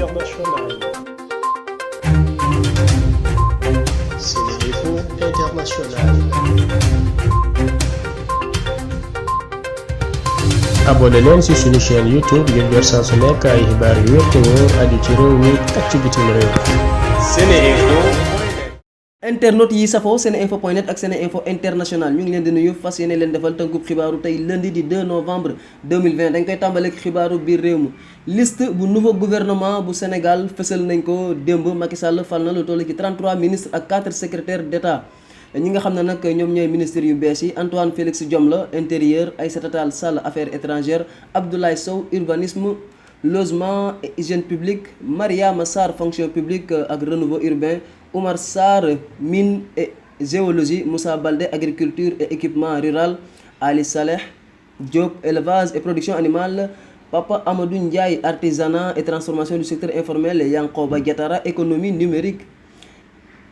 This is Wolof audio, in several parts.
internationale. SeneInfo International. abonné leen ci suñu chaîne YouTube ngir jot saa su nekk ay xibaar yu wér te wóor aju ci réew mi ak ci bitim réew. SeneInfo. internautes yi safoo seneinfo.net ak SeneInfo International ñu ngi leen di nuyu fas yéene leen defal tënkub xibaaru tey lundi di 2 novembre 2020 dañ koy tàmbaleek xibaaru biir réew mi liste bu nouveau gouvernement bu Sénégal fësal nañ ko démb. Macky Sall fal na lu toll ci 33 ministres ak 4 secrétaires d'État. ñi nga xam ne nag ñoom ñooy ministres yu bees yi Antoine Félix Diome la intérieur, Aïssata Tall Sall affaires étrangères, Abdoulaye Sow urbanisme, logement et hygiène publique, Mariama Sarr fonction publique ak renouveau urbain, Oumar Sarr mine et géologie, Moussa Baldé agriculture et équipement rural, Ali Saleh Diop élevage et production animale, Papa Amadou Ndiaye artisanat et transformation du secteur informel, Yankoba Diatara économie numérique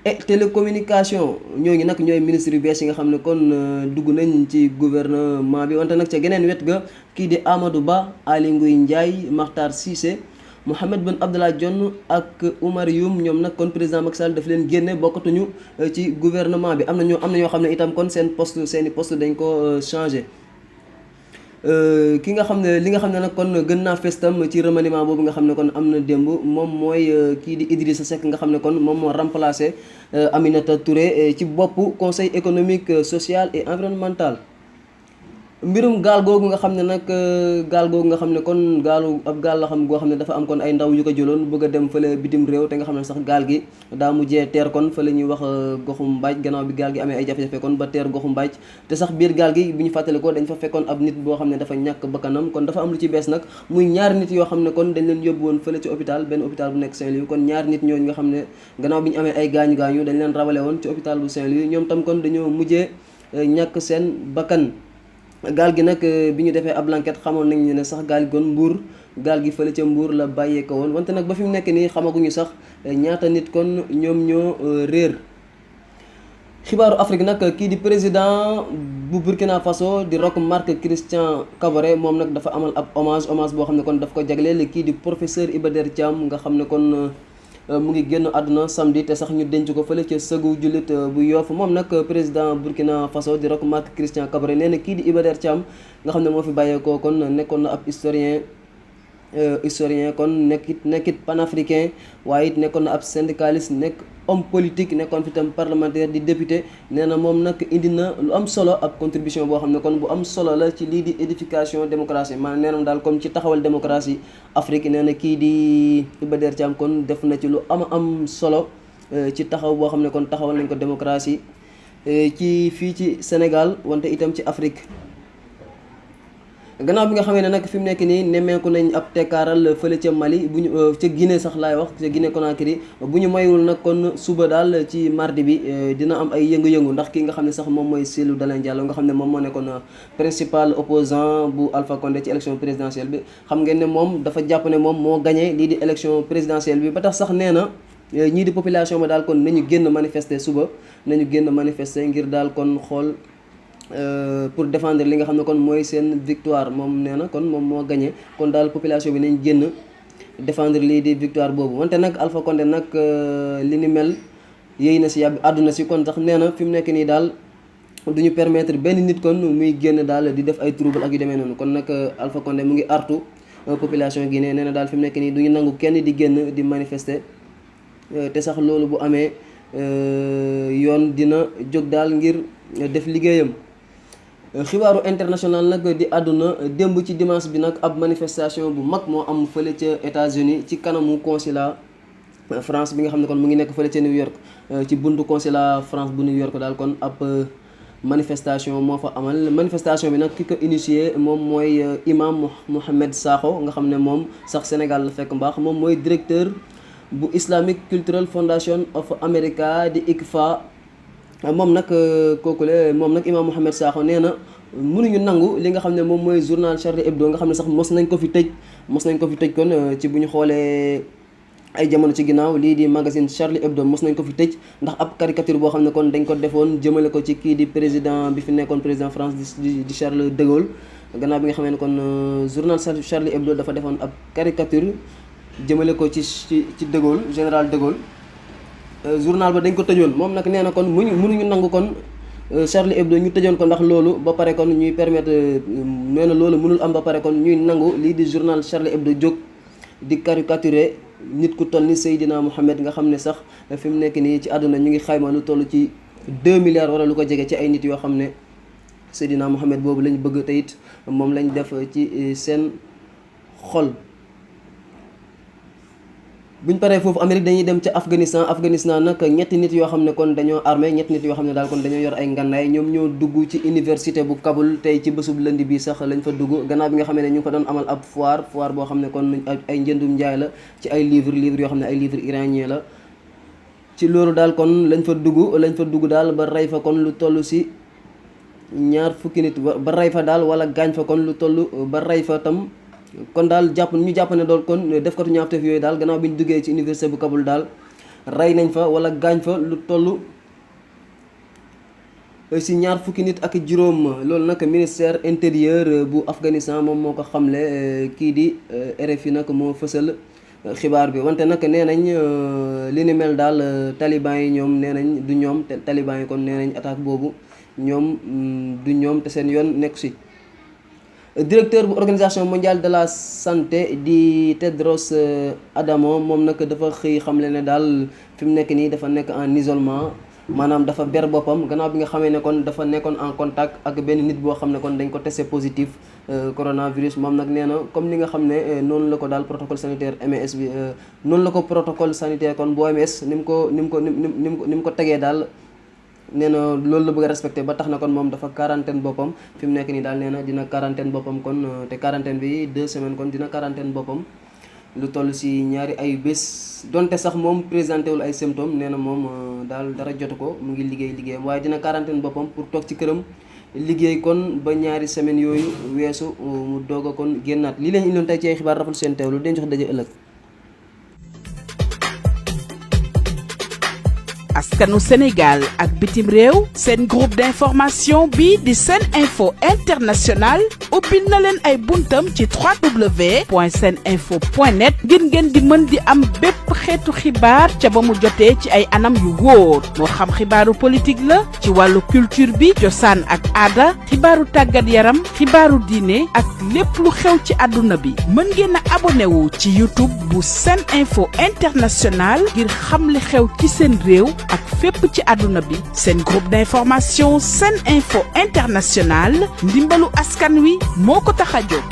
et télécommunication. ñooñu nag ñooy ministre yu bees yi nga xam ne kon dugg nañ ci gouvernement bi. wante nag ca geneen wet ga kii di Amadou Ba, Aly Ngouille Ndiaye, Makhtar Cissé, Mohamed Ben Abdallah Dionne ak Oumar Youm ñoom nag kon président Macky Sall daf leen génne bokkatuñu ci gouvernement bi. am na ñoo xam ne itam kon seeni poste dañ ko changé. li nga xam ne nag kon gën naa fees tam ci remaniement boobu nga xam ne kon am na démb moom mooy kii di Idrissa Seck nga xam ne kon moom moo remplacé Aminata Touré ci boppu conseil économique social et environnemental. mbirum gaal googu nga xam ne kon ab gaal la xam goo xam ne dafa am kon ay ndaw yu ko jëloon bëgg a dem fële bitim réew te nga xam ne sax gaal gi daa mujjee teer kon fële ñuy wax goxu mbaaj gannaaw bi gaal gi amee ay jafe-jafe kon ba teer goxu mbaaj te sax biir gaal gi bi ñu fàttali ko dañ fa fekkoon ab nit boo xam ne dafa ñàkk bakkanam kon dafa am lu ci bees nag muy ñaari nit yoo xam ne kon dañ leen yóbbu woon fële ci hôpital benn hôpital bu nekk Saint-Louis kon ñaari nit ñooñu nga xam ne gannaaw bi ñu amee ay gaañu-gaañu dañ leen rawale woon ci hôpital bu Saint-Louis ñoom tam kon dañoo mujjee ñàkk seen bakkan. gaal gi nag bi ñu defee ab enquête xamoon nañ ne sax gaal gi kon Mbour gaal gi fële ca Mbour la bàyyee ko woon wante nag ba fi mu nekk nii xamaguñu sax ñaata nit kon ñoom ñoo réer. xibaaru Afrique nag kii di président bu Burkina Faso di Roch Marc Christian Kaboré moom nag dafa amal ab hommage boo xam ne kon daf ko jagleel kii di professeur Iba Der Thiam nga xam ne kon mu ngi génn àdduna samedi te sax ñu denc ko fële ca sëgu jullit bu Yoff. moom nag président Burkina Faso di Roch Marc Christian Kaboré nee na kii di Iba Der Thiam nga xam ne moo fi bàyyeekoo kon nekkoon na ab historien kon nekkit panafricain waaye it nekkoon na ab syndicaliste nekk homme politique nekkoon fi tam parlementaire di député. nee na moom nag indi na lu am solo ab contribution boo xam ne kon bu am solo la ci lii di édification démocratie maanaam nee na daal comme ci taxawal démocratie Afrique. nee na kii di Iba Der Thiam kon def na ci lu am solo ci taxaw boo xam ne kon taxawal nañ ko démocratie ci fii ci Sénégal wante itam ci Afrique. gannaaw bi nga xamee ne nag fi mu nekk nii nemmeeku nañ ab tekkaaral fële ca Mali bu ñu ca Guinée sax laay wax ca Guinée Conakry bu ñu mayul nag kon suba daal ci mardi bi dina am ay yëngu-yëngu ndax ki nga xam ne sax moom mooy Cellou Dalein Diallo nga xam ne moom moo nekkoon principal opposant bu Alpha Condé ci élection présidentielle bi. xam ngeen ne moom dafa jàpp ne moom moo gagné lii di élection présidentielle bi ba tax sax nee na ñii di population ba daal kon nañu génn manifester suba nañu génn manifester ngir daal kon xool. Pour défendre li nga xam ne kon mooy seen victoire. moom nee na kon moom moo gagné kon daal population bi nañ génn défendre lii di victoire boobu. wante nag Alpha Condé nag li ni mel yéy na si yàbbi àdduna si kon sax nee na fi mu nekk nii daal du ñu permettre benn nit kon muy génn daal di def ay trouble ak yu demee noonu. kon nag Alpha Condé mu ngi artu population Guinée nee na daal fi mu nekk nii du ñu nangu kenn di génn di manifester te sax loolu bu amee yoon dina jóg daal ngir def liggéeyam. xibaaru international nag di àdduna démb ci dimanche bi nag ab manifestation bu mag moo am fële ca États-Unis ci kanamu consulat France bi nga xam ne kon mu ngi nekk fële ca New York ci buntu consulat France bu New York daal kon ab manifestation moo fa amal. manifestation bi nag ki ko initié moom mooy imam Mohamed Sakho nga xam ne moom sax Sénégal la fekk mbaax. moom mooy directeur bu Islamic Cultural Foundation of America di ICFA. moom nag moom nag imam Mohamed Sakho nee na mënuñu nangu li nga xam ne moom mooy journal Charlie Hebdo nga xam ne sax mos nañ ko fi tëj kon ci bu ñu xoolee ay jamono ci ginnaaw lii di magazine Charlie Hebdo mos nañ ko fi tëj ndax ab caricature boo xam ne kon dañ ko defoon jëmale ko ci kii di président bi fi nekkoon président France di Charles de Gaulle. gannaaw bi nga xamee ne kon journal Charlie Hebdo dafa defoon ab caricature jëmale ko ci De Gaulle général De Gaulle journal ba dañ ko tëjoon moom nag nee na kon mënuñu nangu kon Charlie Hebdo ñu tëjoon ko ndax loolu ba pare kon ñuy permettre nee na loolu mënul am ba pare kon ñuy nangu lii di journal Charlie Hebdo jóg di caricaturer nit ku toll ni Seydina Mohamed nga xam ne sax fi mu nekk nii ci àdduna ñu ngi xayma lu toll ci 2 milliards wala lu ko jege ci ay nit yoo xam ne Seydina Mohamed boobu lañ bëgg te it moom lañ def ci seen xol. buñ paree foofu Amérique dañuy dem ca Afghanistan nag ñetti nit yoo xam ne kon dañoo armé ñetti nit yoo xam ne daal kon dañoo yor ay ngannaay ñoom ñoo dugg ci université bu Kaboul tey ci bésub lënd bi sax lañ fa dugg gannaaw bi nga xam ne ñu ngi fa doon amal ab foire boo xam ne kon ay njëndum njaay la ci ay livres yoo xam ne ay livres iranien la ci loolu daal kon lañ fa dugg daal ba rey fa kon lu toll si 20 nit ba rey fa daal wala gaañ fa kon lu toll ba rey fa tam kon daal jàpp ne dool kon defkatu ñaawteef yooyu daal gannaaw bi ñu duggee ci université bu Kaboul daal rey nañ fa wala gaañ fa lu toll si 20 nit ak juróom loolu nag ministère intérieur bu Afghanistan moom moo ko xamle kii di RFI nag moo fësal xibaar bi wante nag nee nañ li ni mel daal taliban yi ñoom nee nañ du ñoom te taliban yi kon nee nañ attaque boobu ñoom du ñoom te seen yoon nekk si. directeur bu organisation mondiale de la santé di Tedros Adhanom moom nag dafa xëy xamle ne daal fi mu nekk nii dafa nekk en isolement maanaam dafa ber boppam gannaaw bi nga xamee ne kon dafa nekkoon en contact ak benn nit boo xam ne kon dañ ko testé positif coronavirus moom nag nee na comme ni nga xam ne noonu la ko daal protocole sanitaire OMS bi noonu la ko protocole sanitaire kon bu OMS ni mu ko tegee daal. nee na loolu la bëgg a respecté ba tax na kon moom dafa quarantaine boppam fi mu nekk nii daal nee na dina quarantaine boppam kon te quarantaine bi 2 semaines kon dina quarantaine boppam lu toll si ñaari ay bés donte sax moom présenté wul ay symptômes nee na moom daal dara jotu ko mu ngi liggéeyam waaye dina quarantaine boppam pour toog ci këram liggéey kon ba ñaari semaines yooyu weesu mu doog a kon génnaat lii leen indiloon tey ci ay xibaar rafetlu seen teewlu den jox daje ëllëg. askanu Sénégal ak bitim réew seen groupe d'information bi di Sen Info International ubbil na leen ay buntam ci www.seninfo.net ngir ngeen di mën di am bépp xeetu xibaar ca ba mu jotee ci ay anam yu wóor moo xam xibaaru politique la ci wàllu culture bi cosaan ak aada xibaaru tàggat yaram xibaaru diine ak lépp lu xew ci àdduna bi mën ngeen a abonné wu ci YouTube bu Sen Info International ngir xam li xew ci seen réew ak fépp ci àdduna bi seen groupe d'information Sen Info International ndimbalu askan wi moo ko tax a jóg